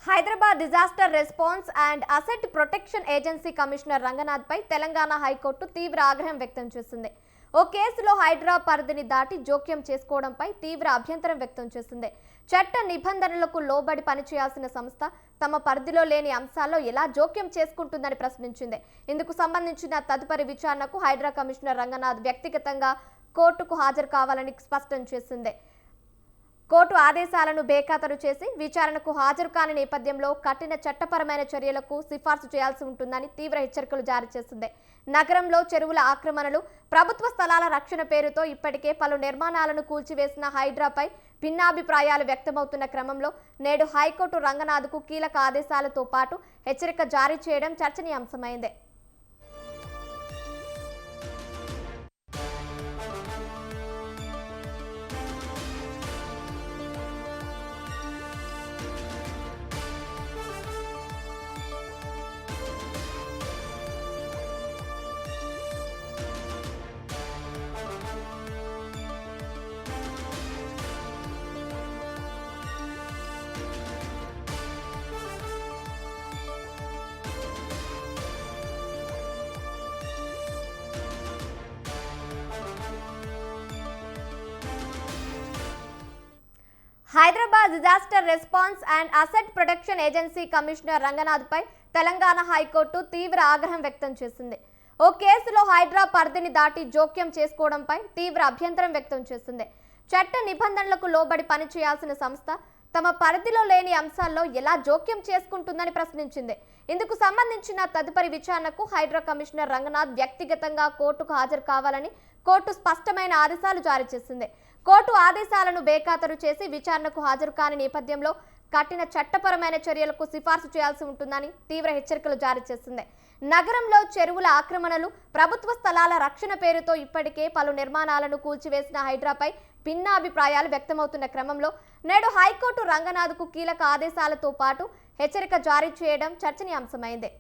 Hyderabad disaster response and asset protection agency commissioner Ranganath పై Telangana high court తీవ్ర ఆగ్రహం వ్యక్తం చేసింది. ఓ కేసులో హైడ్రా పరిధిని దాటి జోక్యం చేసుకోవడంపై తీవ్ర అభ్యంతరం వ్యక్తం చేసింది. చట్ట నిబంధనలకు లోబడి పనిచేయాల్సిన సంస్థ తమ పరిధిలో లేని అంశాల్లో ఎలా జోక్యం చేసుకుంటుందని ప్రశ్నించింది. ఇందుకు సంబంధించిన తదుపరి విచారణకు హైడ్రా కమిషనర్ రంగనాథ్ వ్యక్తిగతంగా కోర్టుకు హాజరు కావాలని స్పష్టం చేసింది. కోర్టు ఆదేశాలను బేఖాతరు చేసి విచారణకు హాజరు కాని నేపథ్యంలో కఠిన చట్టపరమైన చర్యలకు సిఫార్సు చేయాల్సి ఉంటుందని తీవ్ర హెచ్చరికలు జారీ చేసింది. నగరంలో చెరువుల ఆక్రమణలు, ప్రభుత్వ స్థలాల రక్షణ పేరుతో ఇప్పటికే పలు నిర్మాణాలను కూల్చివేసిన హైడ్రాపై భిన్నాభిప్రాయాలు వ్యక్తమవుతున్న క్రమంలో నేడు హైకోర్టు రంగనాథ్కు కీలక ఆదేశాలతో పాటు హెచ్చరిక జారీ చేయడం చర్చనీయాంశమైంది. Hyderabad disaster response and asset protection agency commissioner Ranganath పై తెలంగాణ హైకోర్టు తీవ్ర ఆగ్రహం వ్యక్తం చేసింది. ఓ కేసులో హైడ్రా పరిధిని దాటి జోక్యం చేసుకోవడంపై తీవ్ర అభ్యంతరం వ్యక్తం చేసింది. చట్ట నిబంధనలకు లోబడి పనిచేయాల్సిన సంస్థ తమ పరిధిలో లేని అంశాల్లో ఎలా జోక్యం చేసుకుంటుందని ప్రశ్నించింది. ఇందుకు సంబంధించిన తదుపరి విచారణకు హైడ్రా కమిషనర్ రంగనాథ్ వ్యక్తిగతంగా కోర్టుకు హాజరు కావాలని కోర్టు స్పష్టమైన ఆదేశాలు జారీ చేసింది. కోర్టు ఆదేశాలను బేఖాతరు చేసి విచారణకు హాజరు కాని నేపథ్యంలో కఠిన చట్టపరమైన చర్యలకు సిఫార్సు చేయాల్సి ఉంటుందని తీవ్ర హెచ్చరికలు జారీ చేసింది. నగరంలో చెరువుల ఆక్రమణలు, ప్రభుత్వ స్థలాల రక్షణ పేరుతో ఇప్పటికే పలు నిర్మాణాలను కూల్చివేసిన హైడ్రాపై భిన్నాభిప్రాయాలు వ్యక్తమవుతున్న క్రమంలో నేడు హైకోర్టు రంగనాథ్కు కీలక ఆదేశాలతో పాటు హెచ్చరిక జారీ చేయడం చర్చనీయాంశమైంది.